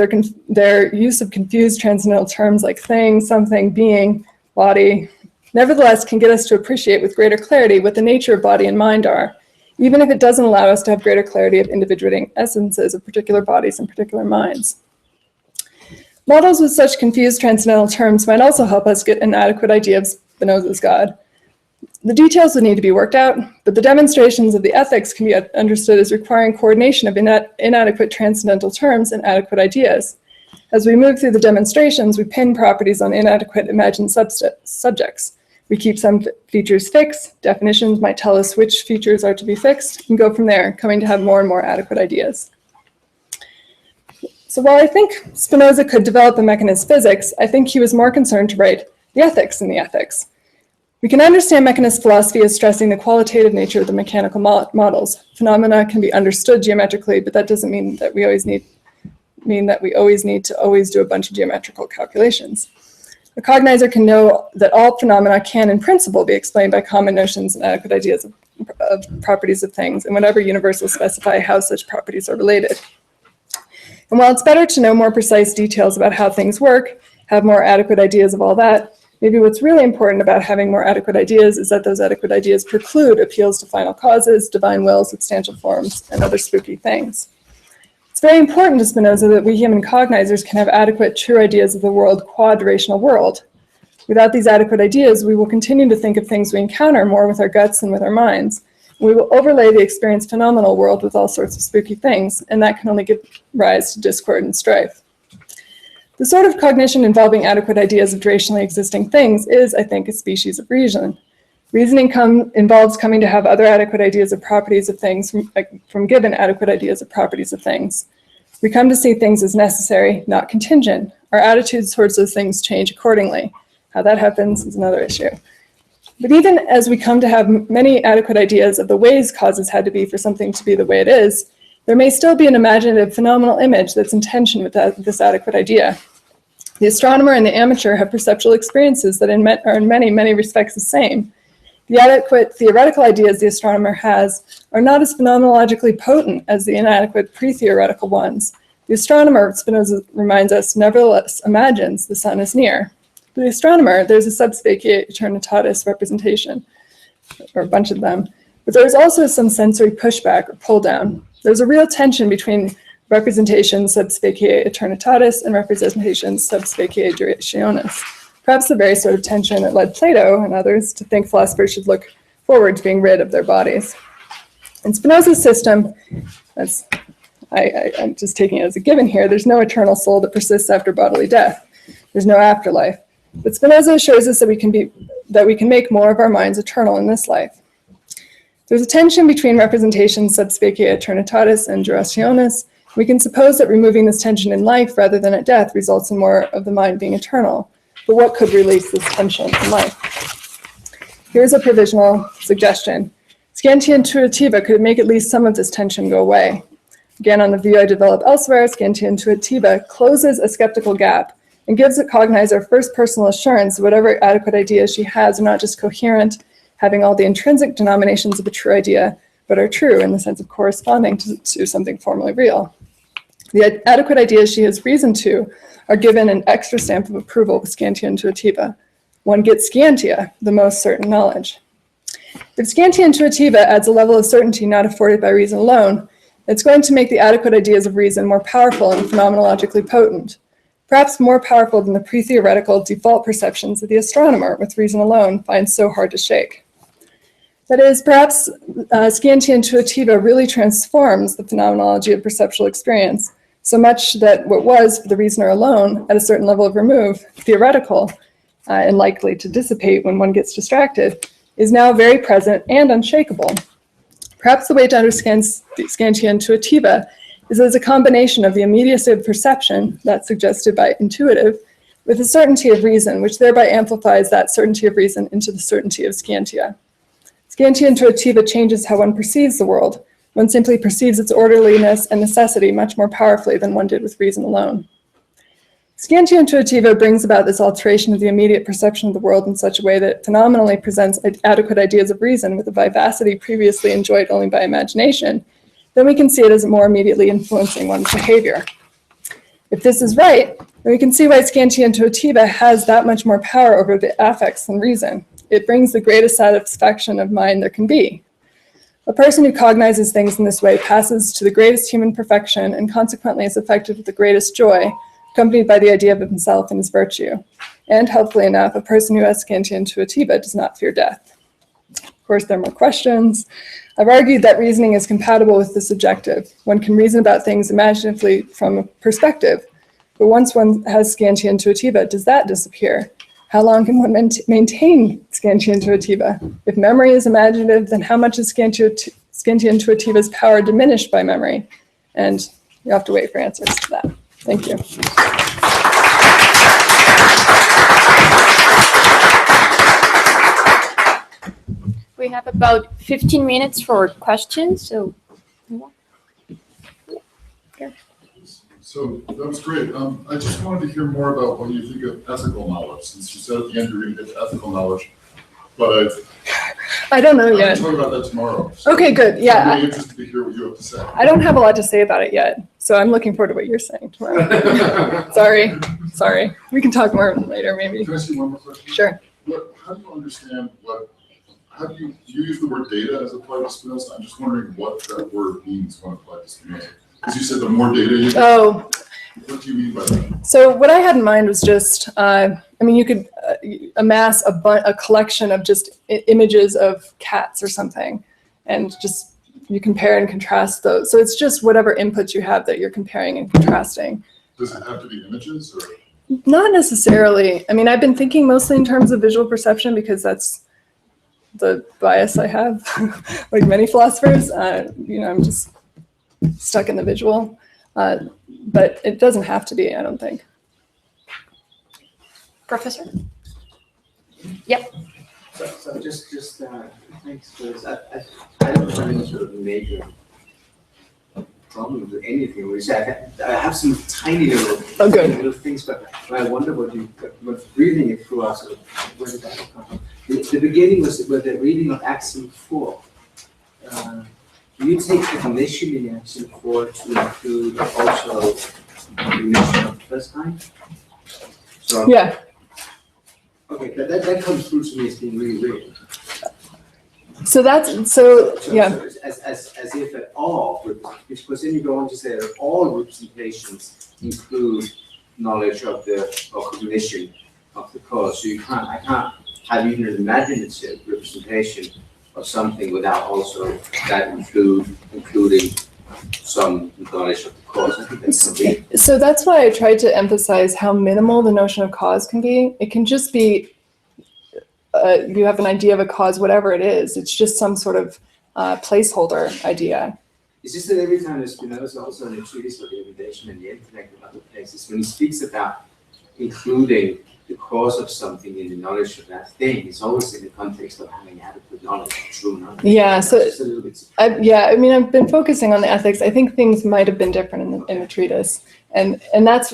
Speaker 1: their use of confused transcendental terms like thing, something, being, body, nevertheless can get us to appreciate with greater clarity what the nature of body and mind are, even if it doesn't allow us to have greater clarity of individuating essences of particular bodies and particular minds. Models with such confused transcendental terms might also help us get an adequate idea of Spinoza's God. The details would need to be worked out, but the demonstrations of the ethics can be understood as requiring coordination of inadequate transcendental terms and adequate ideas. As we move through the demonstrations, we pin properties on inadequate imagined subjects. We keep some features fixed. Definitions might tell us which features are to be fixed, and go from there, coming to have more and more adequate ideas. So while I think Spinoza could develop a mechanist physics, I think he was more concerned to write the ethics in the ethics. We can understand mechanist philosophy as stressing the qualitative nature of the mechanical models. Phenomena can be understood geometrically, but that doesn't mean that we always need to do a bunch of geometrical calculations. A cognizer can know that all phenomena can, in principle, be explained by common notions and adequate ideas of properties of things, and whatever universals specify how such properties are related. And while it's better to know more precise details about how things work, have more adequate ideas of all that, maybe what's really important about having more adequate ideas is that those adequate ideas preclude appeals to final causes, divine will, substantial forms, and other spooky things. It's very important to Spinoza that we human cognizers can have adequate, true ideas of the world, quad-durational world. Without these adequate ideas, we will continue to think of things we encounter more with our guts than with our minds. We will overlay the experienced phenomenal world with all sorts of spooky things, and that can only give rise to discord and strife. The sort of cognition involving adequate ideas of durationally existing things is, I think, a species of reason. Reasoning involves coming to have other adequate ideas of properties of things from given adequate ideas of properties of things. We come to see things as necessary, not contingent. Our attitudes towards those things change accordingly. How that happens is another issue. But even as we come to have many adequate ideas of the ways causes had to be for something to be the way it is, there may still be an imaginative phenomenal image that's in tension with this adequate idea. The astronomer and the amateur have perceptual experiences that are in many, many respects the same. The adequate theoretical ideas the astronomer has are not as phenomenologically potent as the inadequate pre-theoretical ones. The astronomer, Spinoza reminds us, nevertheless imagines the sun is near. For the astronomer, there's a subspecie aeternitatis representation, or a bunch of them, but there's also some sensory pushback or pull down. There's a real tension between representation subspecie aeternitatis and representation subspecie durationis. Perhaps the very sort of tension that led Plato and others to think philosophers should look forward to being rid of their bodies. In Spinoza's system, I'm just taking it as a given here, there's no eternal soul that persists after bodily death. There's no afterlife. But Spinoza assures us that we can make more of our minds eternal in this life. There's a tension between representation subspecie aeternitatis and durationis. We can suppose that removing this tension in life rather than at death results in more of the mind being eternal. But what could release this tension in life? Here's a provisional suggestion. Scientia intuitiva could make at least some of this tension go away. Again, on the view I develop elsewhere, Scientia intuitiva closes a skeptical gap and gives the cognizer first personal assurance that whatever adequate ideas she has are not just coherent, having all the intrinsic denominations of a true idea, but are true in the sense of corresponding to something formally real. The adequate ideas she has reason to are given an extra stamp of approval with Scientia intuitiva. One gets Scientia, the most certain knowledge. If Scientia intuitiva adds a level of certainty not afforded by reason alone, it's going to make the adequate ideas of reason more powerful and phenomenologically potent, perhaps more powerful than the pre-theoretical default perceptions that the astronomer, with reason alone, finds so hard to shake. That is, perhaps Scientia intuitiva really transforms the phenomenology of perceptual experience, so much that what was, for the reasoner alone, at a certain level of remove, theoretical, and likely to dissipate when one gets distracted, is now very present and unshakable. Perhaps the way to understand Scientia intuitiva is as a combination of the immediacy of perception, that's suggested by intuitive, with the certainty of reason, which thereby amplifies that certainty of reason into the certainty of Scientia. Scientia intuitiva changes how one perceives the world. One simply perceives its orderliness and necessity much more powerfully than one did with reason alone. Scientia intuitiva brings about this alteration of the immediate perception of the world in such a way that it phenomenally presents adequate ideas of reason with a vivacity previously enjoyed only by imagination. Then we can see it as more immediately influencing one's behavior. If this is right, then we can see why Scientia intuitiva has that much more power over the affects than reason. It brings the greatest satisfaction of mind there can be. A person who cognizes things in this way passes to the greatest human perfection and consequently is affected with the greatest joy, accompanied by the idea of himself and his virtue. And helpfully enough, a person who has Scientia intuitiva does not fear death. course, there are more questions. I've argued that reasoning is compatible with the subjective. One can reason about things imaginatively from a perspective, but once one has scantia intuitiva, does that disappear? How long can one maintain scantia intuitiva? If memory is imaginative, then how much is scantia intuitiva's power diminished by memory? And you have to wait for answers to that. Thank you.
Speaker 2: We have about 15 minutes for questions, so.
Speaker 3: So that was great. I just wanted to hear more about what you think of ethical knowledge, since you said at the end you're going to get to ethical knowledge, but
Speaker 1: I don't know
Speaker 3: I'm
Speaker 1: yet.
Speaker 3: going to talk about that tomorrow. So
Speaker 1: Okay, good. Yeah.
Speaker 3: I'm really interested to hear what you have to say.
Speaker 1: I don't have a lot to say about it yet, so I'm looking forward to what you're saying tomorrow. Sorry. We can talk more later, maybe.
Speaker 3: Can I ask you one more question?
Speaker 1: Sure.
Speaker 3: How do you understand how do you use the word data as applied to Spinoza? I'm just wondering what that word means when applied to Spinoza. Because you said the more data you get.
Speaker 1: Oh.
Speaker 3: What do you mean by that?
Speaker 1: So what I had in mind was just, you could amass a collection of just images of cats or something, and just you compare and contrast those. So it's just whatever inputs you have that you're comparing and contrasting.
Speaker 3: Does it have to be images or?
Speaker 1: Not necessarily. I've been thinking mostly in terms of visual perception because that's the bias I have, like many philosophers. I'm just stuck in the visual. But it doesn't have to be, I don't think.
Speaker 2: Professor? Yep.
Speaker 4: So just thanks for this. I don't have any sort of major problem with anything. Which I have some tiny little things, but I wonder what reading it through us. Where did that come from? The beginning was with the reading of Axiom 4. Do you take the definition in Axiom 4 to include also definition of first kind? So,
Speaker 1: Yeah.
Speaker 4: Okay, that comes through to me as being really weird.
Speaker 1: So that's, yeah.
Speaker 4: As if at all, because then you go on to say that all representations include knowledge of or cognition of the cause. So I can't have even an imaginative representation of something without also that including some knowledge of the cause. I think that's
Speaker 1: So that's why I tried to emphasize how minimal the notion of cause can be. It can just be, you have an idea of a cause, whatever it is. It's just some sort of placeholder idea.
Speaker 4: It's just that every time Spinoza, also in the treatise of the invitation and the intellect and other places, when he speaks about including the cause of something in the knowledge of that thing, it's always in the context of having adequate knowledge, true knowledge.
Speaker 1: Yeah, so
Speaker 4: just a little bit.
Speaker 1: I've been focusing on the ethics. I think things might have been different in the treatise, and that's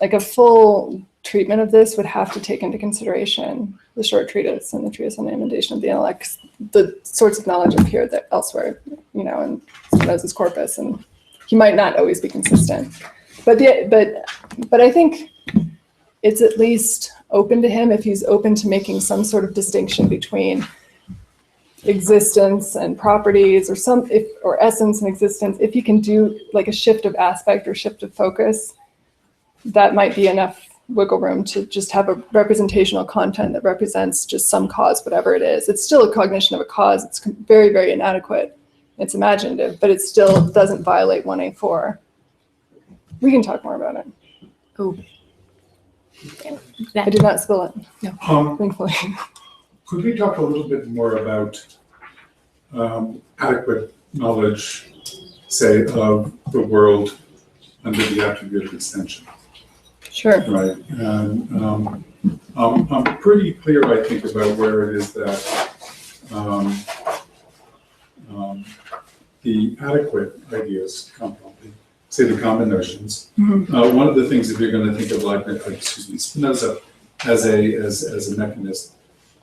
Speaker 1: like a full treatment of this would have to take into consideration the short treatise and the treatise on the inundation of the intellect, the sorts of knowledge appear that elsewhere, in Spinoza's corpus, and he might not always be consistent, but I think it's at least open to him if he's open to making some sort of distinction between existence and properties, or essence and existence. If you can do like a shift of aspect or shift of focus, that might be enough wiggle room to just have a representational content that represents just some cause, whatever it is. It's still a cognition of a cause. It's very, very inadequate. It's imaginative, but it still doesn't violate 1A4. We can talk more about it.
Speaker 2: Oh.
Speaker 1: I did not spill it. No, thankfully.
Speaker 5: Could we talk a little bit more about adequate knowledge, say, of the world under the attribute of extension?
Speaker 1: Sure.
Speaker 5: Right. And I'm pretty clear, I think, about where it is that the adequate ideas come from, say the common notions. Mm-hmm. One of the things, if you're going to think of Spinoza as a mechanist,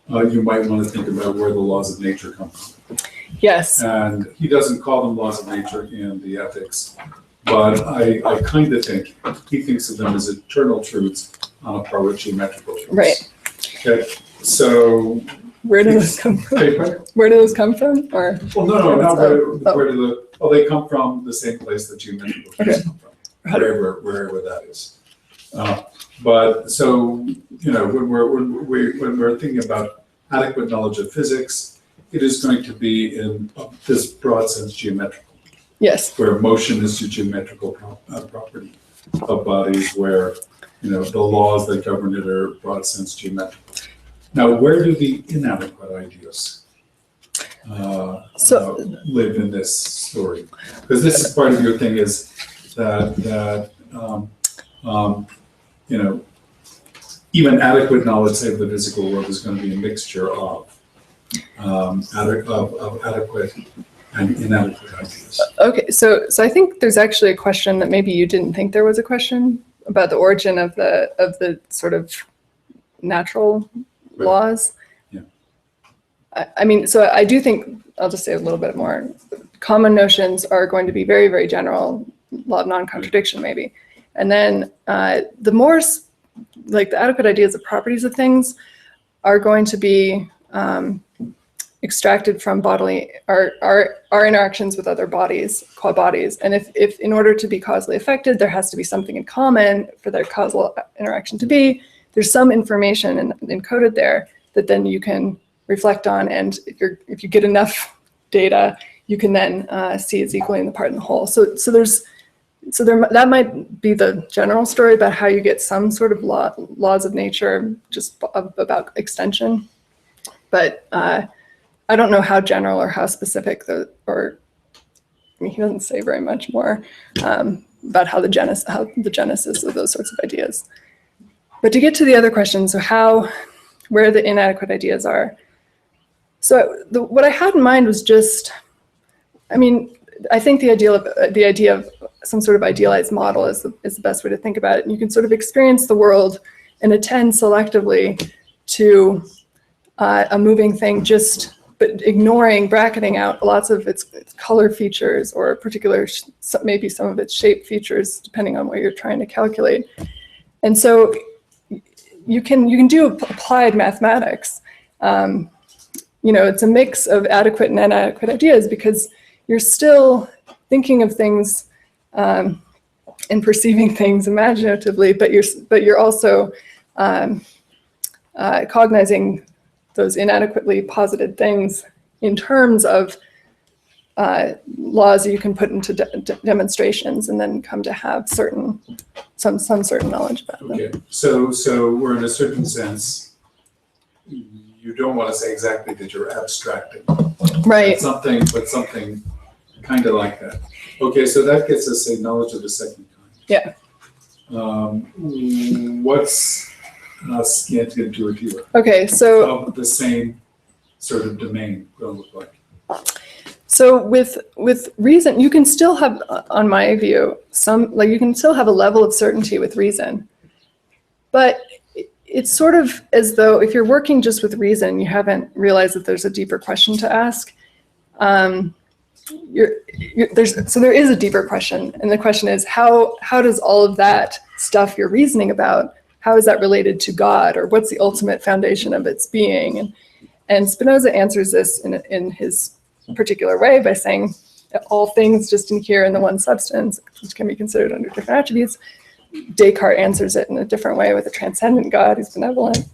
Speaker 5: you might want to think about where the laws of nature come from. Yes. And he doesn't call them laws of nature in the Ethics, but I kind of think he thinks of them as eternal truths on a par with geometrical truths.
Speaker 1: Right.
Speaker 5: Okay. So
Speaker 1: where do those come from? Where do those come from? Or
Speaker 5: they come from the same place that geometrical truths come from, wherever that is. But so when we're thinking about adequate knowledge of physics, it is going to be in this broad sense geometrical,
Speaker 1: Yes.
Speaker 5: where motion is a geometrical property of bodies, where the laws that govern it are broad sense geometrical. Now, where do the inadequate ideas live in this story? Because this is part of your thing, is that even adequate knowledge, say, of the physical world is going to be a mixture of adequate and inadequate ideas.
Speaker 1: Okay, so I think there's actually a question that maybe you didn't think there was a question about the origin of the sort of natural laws.
Speaker 5: Yeah.
Speaker 1: I mean, so I do think, I'll just say a little bit more. Common notions are going to be very, very general, law of non-contradiction maybe. And then the more, like the adequate ideas of properties of things are going to be extracted from our interactions with other bodies, qua-bodies. And if in order to be causally affected, there has to be something in common for their causal interaction to be, there's some information encoded there that then you can reflect on. And if you get enough data, you can then see it's equally in the part and the whole. So that might be the general story about how you get some sort of laws of nature, just about extension. But I don't know how general or how specific he doesn't say very much more about how the genesis of those sorts of ideas. But to get to the other question, so where the inadequate ideas are. So what I had in mind was just, I mean, I think the idea of some sort of idealized model is the best way to think about it. And you can sort of experience the world and attend selectively to a moving thing, but ignoring, bracketing out lots of its color features or particular, maybe some of its shape features, depending on what you're trying to calculate. And so you can do applied mathematics. It's a mix of adequate and inadequate ideas, because you're still thinking of things and perceiving things imaginatively, but you're also cognizing those inadequately posited things in terms of laws that you can put into demonstrations and then come to have some certain knowledge about them.
Speaker 5: Okay, so we're in a certain sense, you don't want to say exactly that you're abstracting.
Speaker 1: Right.
Speaker 5: But something kind of like that. Okay, so that gets us a knowledge of the second kind.
Speaker 1: Yeah.
Speaker 5: What's scanty intuitiva?
Speaker 1: Okay, so
Speaker 5: of the same sort of domain going to look like?
Speaker 1: So with reason, you can still have, on my view, you can still have a level of certainty with reason, but it's sort of as though if you're working just with reason, you haven't realized that there's a deeper question to ask. So there is a deeper question, and the question is how does all of that stuff you're reasoning about, how is that related to God, or what's the ultimate foundation of its being? And Spinoza answers this in his particular way by saying that all things just inhere in the one substance, which can be considered under different attributes. Descartes answers it in a different way with a transcendent God who's benevolent.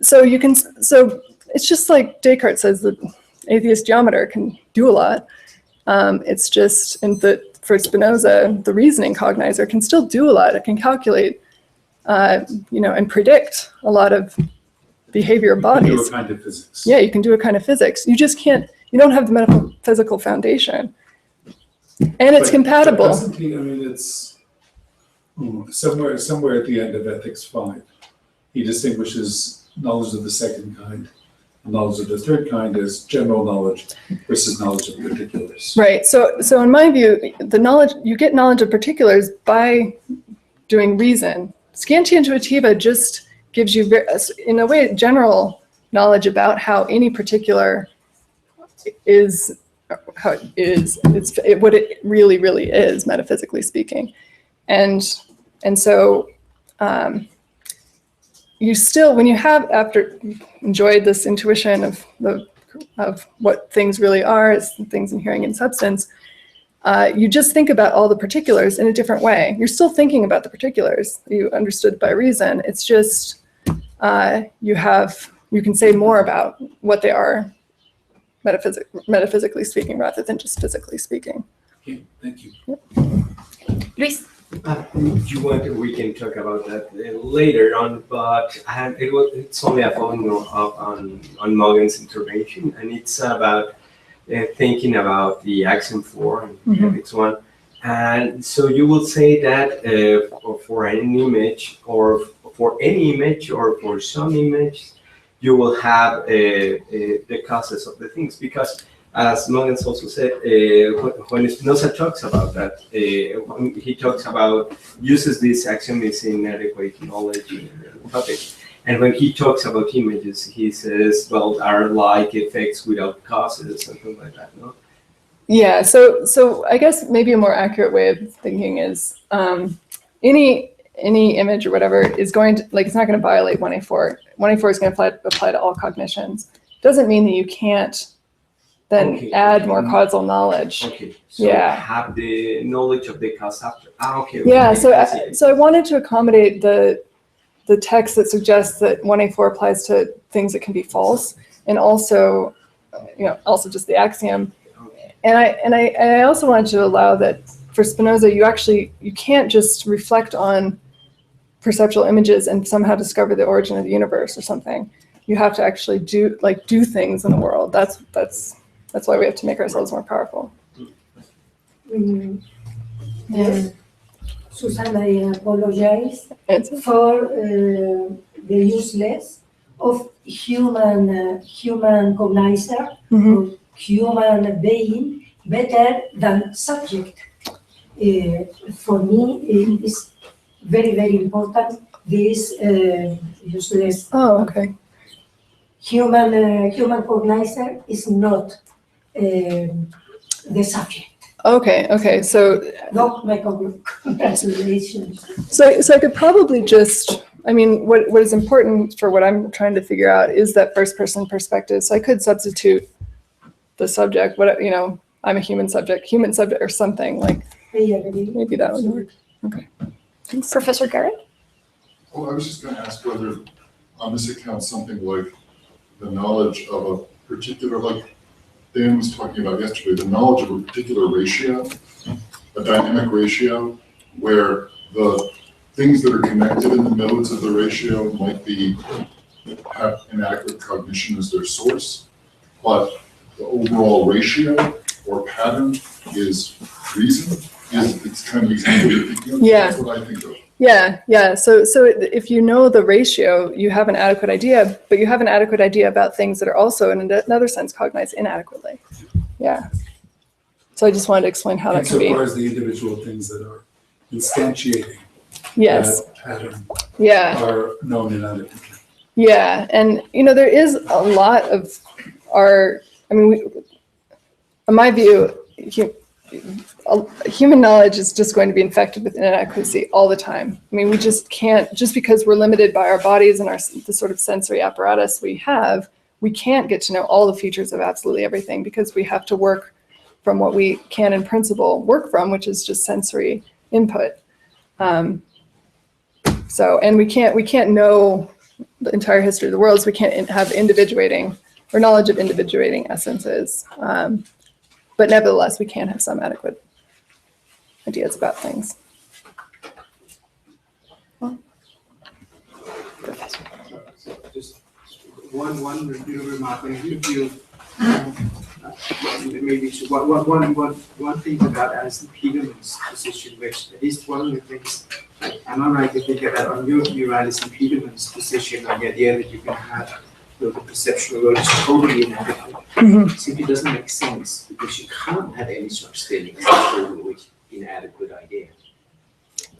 Speaker 1: So it's just like Descartes says that atheist geometer can do a lot. It's just, for Spinoza, the reasoning cognizer can still do a lot. It can calculate, and predict a lot of behavior of bodies.
Speaker 5: You can do a kind of physics.
Speaker 1: Yeah, you can do a kind of physics. You just can't, you don't have the metaphysical foundation. And it's compatible.
Speaker 5: Doesn't he, it's somewhere at the end of Ethics 5, he distinguishes knowledge of the second kind and knowledge of the third kind as general knowledge versus knowledge of particulars.
Speaker 1: Right. So in my view, you get knowledge of particulars by doing reason. Scanty intuitiva just gives you, in a way, general knowledge about how any particular is, what it really, really is, metaphysically speaking. And so you still, when you have, after you've enjoyed this intuition of what things really are, as things inhering in substance, you just think about all the particulars in a different way. You're still thinking about the particulars you understood by reason. It's just you have you can say more about what they are metaphysically speaking rather than just physically speaking.
Speaker 5: Okay, thank you.
Speaker 2: Luis?
Speaker 6: We can talk about that later on, but it's only a following up on Morgan's intervention, and it's about thinking about the axiom 4 and ethics 1. And so you will say that for an image, or for any image, or for some image, you will have the causes of the things, because as Morgan also said, when Spinoza talks about that, when he talks about, uses this axiom is inadequate knowledge in the topic. And when he talks about images, he says, well, are like effects without causes, something like that, no?
Speaker 1: Yeah, so I guess maybe a more accurate way of thinking is any image or whatever is going to, like, it's not going to violate 1A4. 1A4 is going to apply to all cognitions. Doesn't mean that you can't then add more causal knowledge.
Speaker 6: Okay, so have the knowledge of the cause after. Okay.
Speaker 1: Yeah, so I wanted to accommodate the text that suggests that 1A4 applies to things that can be false, and also, also just the axiom. And I also wanted to allow that for Spinoza, you can't just reflect on perceptual images and somehow discover the origin of the universe or something. You have to actually do things in the world. That's why we have to make ourselves more powerful.
Speaker 7: Susan, I apologize for the useless of human cognizer, or human being, better than subject. For me, it is very, very important. This useless.
Speaker 1: Oh, okay.
Speaker 7: Human cognizer is not the subject.
Speaker 1: Okay. So.
Speaker 7: Not my congratulations.
Speaker 1: So I could probably just. I mean, what is important for what I'm trying to figure out is that first person perspective. So I could substitute the subject. I'm a human subject, or something like. Maybe that would work. Okay.
Speaker 2: Thanks. Professor Garrett?
Speaker 3: Oh, I was just going to ask whether on this account something like the knowledge of a particular, like Dan was talking about yesterday, the knowledge of a particular ratio, a dynamic ratio, where the things that are connected in the nodes of the ratio might have inadequate cognition as their source, but the overall ratio or pattern is reason. It's kind of exactly what you're thinking of.
Speaker 1: Yeah.
Speaker 3: That's what I think of.
Speaker 1: Yeah. So if you know the ratio, you have an adequate idea, but you have an adequate idea about things that are also, in another sense, cognized inadequately. Yeah. So I just wanted to explain how that can be.
Speaker 5: So far as the individual things that are instantiating
Speaker 1: that
Speaker 5: pattern
Speaker 1: are
Speaker 5: known inadequately.
Speaker 1: Yeah, and there is a lot of in my view, human knowledge is just going to be infected with inadequacy all the time. I mean, we just can't, just because we're limited by our bodies and the sort of sensory apparatus we have, we can't get to know all the features of absolutely everything, because we have to work from what we can in principle work from, which is just sensory input. And we can't know the entire history of the world, so we can't have individuating or knowledge of individuating essences. But nevertheless, we can have some adequate ideas about things.
Speaker 2: Professor.
Speaker 4: Just one remark. I feel maybe one thing about Alison Peterman's position, which at least one of the things I'm not right to think about on your Alison Peterman's position, on the idea that you can have the perceptual world is totally inadequate. It simply doesn't make sense, because you can't have any such thing as a totally inadequate idea.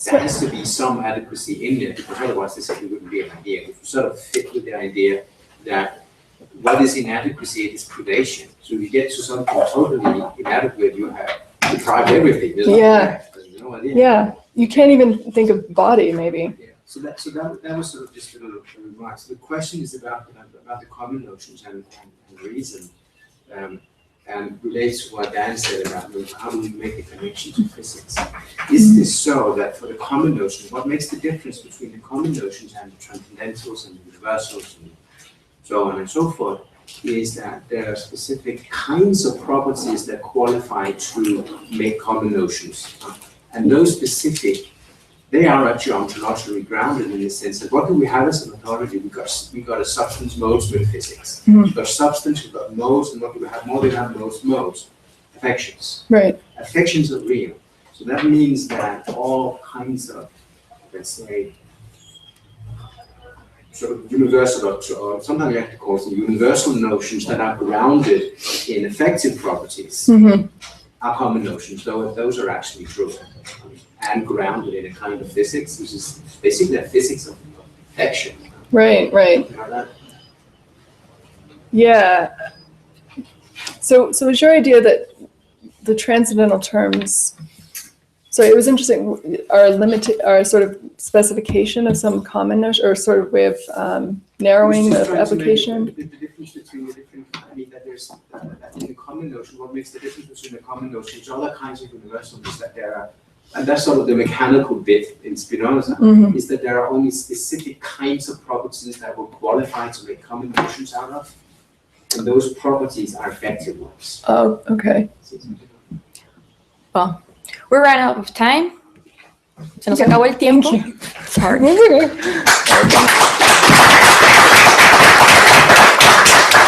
Speaker 4: There has to be some adequacy in there, because otherwise this simply wouldn't be an idea. If you sort of fit with the idea that what is inadequacy, it is privation. So if you get to something totally inadequate, you have to drive everything. There's no idea.
Speaker 1: Yeah, you can't even think of body, maybe.
Speaker 4: Yeah. So that was sort of just a little remark. So the question is about the common notions and reason, and relates to what Dan said about how do we make a connection to physics. Is this so that for the common notion, what makes the difference between the common notions and the transcendentals and the universals and so on and so forth, is that there are specific kinds of properties that qualify to make common notions. And those specific, they are actually ontologically grounded in the sense that what do we have as an ontology? We got a substance modes with physics. We've got substance, we've got modes, and what do we have more than have modes? Affections.
Speaker 1: Right.
Speaker 4: Affections are real. So that means that all kinds of, let's say, sort of universal, or sometimes we have to call them universal notions that are grounded in affective properties are common notions, though those are actually true. And grounded in a kind of physics, which is basically a physics of affection.
Speaker 1: Right, right.
Speaker 4: You know that?
Speaker 1: Yeah. So is your idea that the transcendental terms, so it was interesting, are sort of specification of some common notion, or sort of way of narrowing the application?
Speaker 4: The difference between the different, I mean, that there's, in the common notion, what makes the difference between the common notions, other kinds of universals that there are, and that's sort of the mechanical bit in Spinoza, is that there are only specific kinds of properties that will qualify to make common notions out of, and those properties are effective ones.
Speaker 1: Oh, okay.
Speaker 2: Well, we're running out of time. Se nos acabó el tiempo.
Speaker 1: Sorry.